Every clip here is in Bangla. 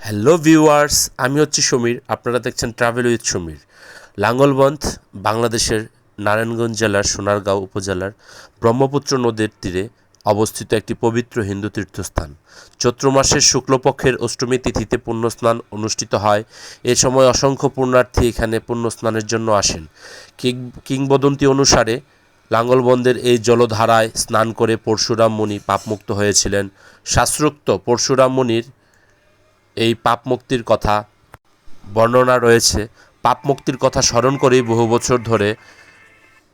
হ্যালো ভিউয়ার্স, আমি হচ্ছি সমীর। আপনারা দেখছেন ট্রাভেল উইথ সমীর। লাঙ্গলবন্দ বাংলাদেশের নারায়ণগঞ্জ জেলার সোনারগাঁও উপজেলার ব্রহ্মপুত্র নদীর তীরে অবস্থিত একটি পবিত্র হিন্দু তীর্থস্থান। চৈত্র মাসের শুক্লপক্ষের অষ্টমী তিথিতে পুণ্যস্নান অনুষ্ঠিত হয়। এ সময় অসংখ্য পুণ্যার্থী এখানে পুণ্যস্নানের জন্য আসেন। কিংবদন্তি অনুসারে লাঙ্গলবন্দের এই জলধারায় স্নান করে পরশুরাম মুনি পাপমুক্ত হয়েছিলেন। শাস্ত্রোক্ত পরশুরাম মুনির এই পাপ মুক্তির কথা বর্ণনা রয়েছে। পাপ মুক্তির কথা স্মরণ করেই বহু বছর ধরে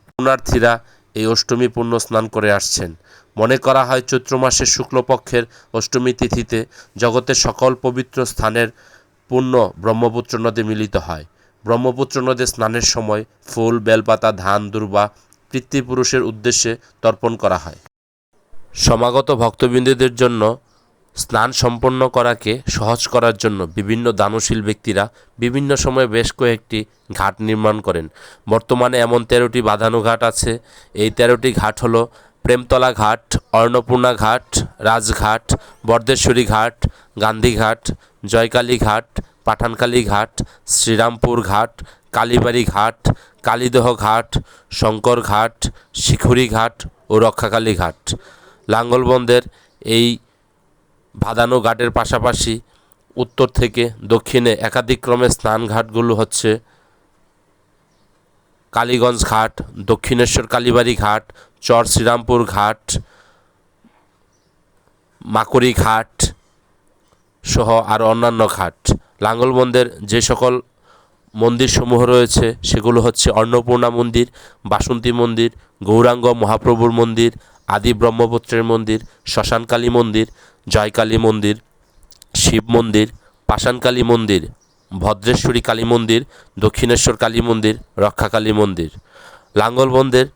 পুণ্যার্থীরা এই অষ্টমী পুণ্য স্নান করে আসছেন। মনে করা হয় চৈত্র মাসের শুক্লপক্ষের অষ্টমী তিথিতে জগতের সকল পবিত্র স্থানের পুণ্য ব্রহ্মপুত্র নদে মিলিত হয়। ব্রহ্মপুত্র নদে স্নানের সময় ফুল, বেলপাতা, ধান, দুর্বা পিতৃপুরুষের উদ্দেশ্যে তর্পণ করা হয়। সমাগত ভক্তবৃন্দদের জন্য স্নান সম্পন্ন করাকে সহজ করার জন্য বিভিন্ন দানশীল ব্যক্তিরা বিভিন্ন সময়ে বেশ কয়েকটি ঘাট নির্মাণ করেন। বর্তমানে এমন 13টি বাঁধানো ঘাট আছে। এই 13টি ঘাট হলো প্রেমতলা ঘাট, অন্নপূর্ণা ঘাট, রাজঘাট, বরদেশ্বরী ঘাট, গান্ধীঘাট, জয়কালী ঘাট, পাঠানকালী ঘাট, শ্রীরামপুর ঘাট, কালীবাড়ি ঘাট, কালীদহ ঘাট, শঙ্কর ঘাট, শিখুরি ঘাট ও রক্ষাকালী ঘাট। লাঙ্গলবন্দের এই বাঁধানো ঘাটের পাশাপাশি উত্তর থেকে দক্ষিণে একাধিক্রমে স্নানঘাটগুলো হচ্ছে কালীগঞ্জ ঘাট, দক্ষিণেশ্বর কালীবাড়ি ঘাট, চর শ্রীরামপুর ঘাট, মাকুড়ি ঘাট সহ আরও অন্যান্য ঘাট। লাঙ্গলবন্দের যে সকল মন্দিরসমূহ রয়েছে সেগুলো হচ্ছে অন্নপূর্ণা মন্দির, বাসন্তী মন্দির, গৌরাঙ্গ মহাপ্রভুর মন্দির, আদি ব্রহ্মপুত্রের মন্দির, শ্মশানকালী মন্দির, জয়কালী মন্দির, শিব মন্দির, পাষাণকালী মন্দির, ভদ্রেশ্বরী কালী মন্দির, দক্ষিণেশ্বর কালী মন্দির, রক্ষাকালী মন্দির। লাঙ্গলবন্দের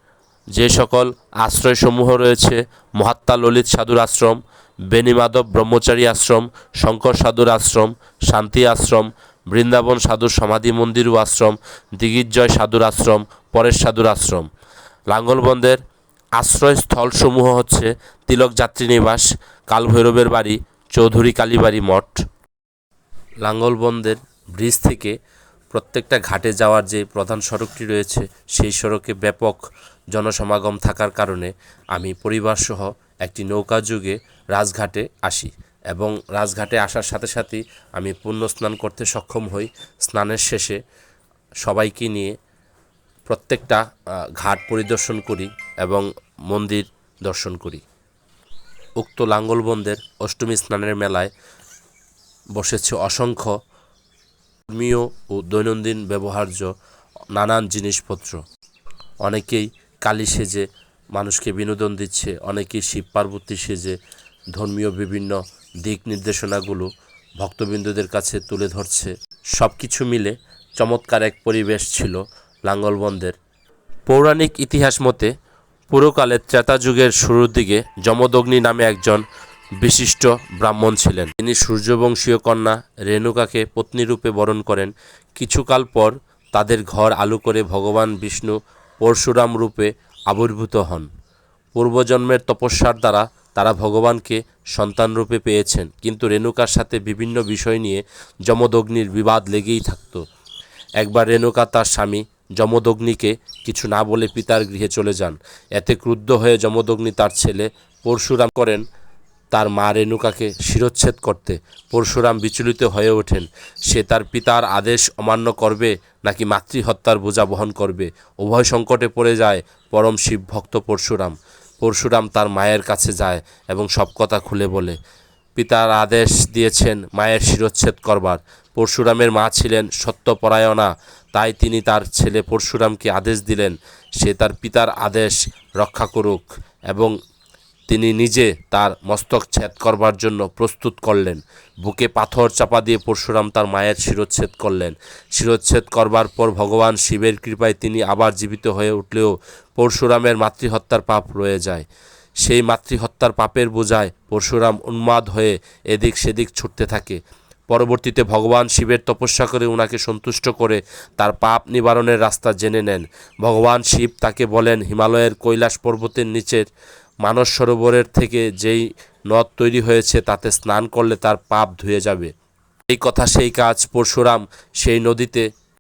যে সকল আশ্রয়সমূহ রয়েছে মহাত্মা ললিত সাধুর আশ্রম, বেণীমাধব ব্রহ্মচারী আশ্রম, শঙ্কর সাধুর আশ্রম, শান্তি আশ্রম, বৃন্দাবন সাধুর সমাধি মন্দির ও আশ্রম, দিগ্বিজয় সাধুর আশ্রম, পরেশ সাধুর আশ্রম। লাঙ্গলবন্দের আশ্রয়স্থলসমূহ হচ্ছে তিলক যাত্রী নিবাস, কালভৈরবের বাড়ি, চৌধুরী কালীবাড়ি মঠ। লাঙ্গলবন্দের ব্রিজ থেকে প্রত্যেকটা ঘাটে যাওয়ার যে প্রধান সড়কটি রয়েছে সেই সড়কে ব্যাপক জনসমাগম থাকার কারণে আমি পরিবারসহ একটি নৌকাযোগে রাজঘাটে আসি এবং রাজঘাটে আসার সাথে সাথেই আমি পুণ্য স্নান করতে সক্ষম হই। স্নানের শেষে সবাইকে নিয়ে প্রত্যেকটা ঘাট পরিদর্শন করি এবং মন্দির দর্শন করি। উক্ত লাঙ্গলবন্দের অষ্টমী স্নানের মেলায় বসেছে অসংখ্য ধর্মীয় ও দৈনন্দিন ব্যবহার্য নানান জিনিসপত্র। অনেকেই কালী সেজে মানুষকে বিনোদন দিচ্ছে, অনেকেই শিব পার্বতী সেজে ধর্মীয় বিভিন্ন দিক নির্দেশনাগুলো ভক্তবৃন্দদের কাছে তুলে ধরছে। সব কিছু মিলে চমৎকার এক পরিবেশ ছিল লাঙ্গলবন্দের। পৌরাণিক ইতিহাস মতে পুরকালে ত্রেতা যুগের শুরুর দিকে যমদগ্নি নামে একজন বিশিষ্ট ব্রাহ্মণ ছিলেন। তিনি সূর্যবংশীয় কন্যা রেণুকাকে পত্নীরূপে বরণ করেন। কিছুকাল পর তাদের ঘর আলো করে ভগবান বিষ্ণু পরশুরাম রূপে আবির্ভূত হন। পূর্বজন্মের তপস্যার দ্বারা তারা ভগবানকে সন্তানরূপে পেয়েছেন, কিন্তু রেণুকার সাথে বিভিন্ন বিষয় নিয়ে যমদগ্নির বিবাদ লেগেই থাকত। একবার রেণুকা তার স্বামী যমদগ্নিকে কিছু না বলে পিতার গৃহে চলে যান। এতে ক্রুদ্ধ হয়ে যমদগ্নি তার ছেলে পরশুরাম করেন তার মা রেণুকাকে শিরচ্ছেদ করতে। পরশুরাম বিচলিত হয়ে ওঠেন। সে তার পিতার আদেশ অমান্য করবে নাকি মাতৃহত্যার বোঝা বহন করবে। উভয় সংকটে পড়ে যায় পরম শিবভক্ত পরশুরাম। পরশুরাম তার মায়ের কাছে যায় এবং সব কথা খুলে বলে। পিতার আদেশ দিয়েছেন মায়ের শিরচ্ছেদ করবার। পরশুরামের মা ছিলেন সত্যপরায়ণা, তাই তিনি তার ছেলে পরশুরামকে আদেশ দিলেন সে তার পিতার আদেশ রক্ষা করুক এবং তিনি নিজে তার মস্তক ছেদ করবার জন্য প্রস্তুত করলেন। বুকে পাথর চাপা দিয়ে পরশুরাম তার মায়ের শিরচ্ছেদ করলেন। শিরচ্ছেদ করবার পর ভগবান শিবের কৃপায় তিনি আবার জীবিত হয়ে উঠলেও পরশুরামের মাতৃহত্যার পাপ রয়ে যায়। সেই মাতৃহত্যার পাপের বোঝায় পরশুরাম উন্মাদ হয়ে এদিক সেদিক ছুটতে থাকে। পরবর্তীতে ভগবান শিবের তপস্যা করে উনাকে সন্তুষ্ট করে তার পাপ নিবারণের রাস্তা জেনে নেন। ভগবান শিব তাকে বলেন হিমালয়ের কৈলাস পর্বতের নিচের মানস সরোবরের থেকে যেই নদ তৈরি হয়েছে তাতে স্নান করলে তার পাপ ধুয়ে যাবে। এই কথা সেই কাজ, পরশুরাম সেই নদীতে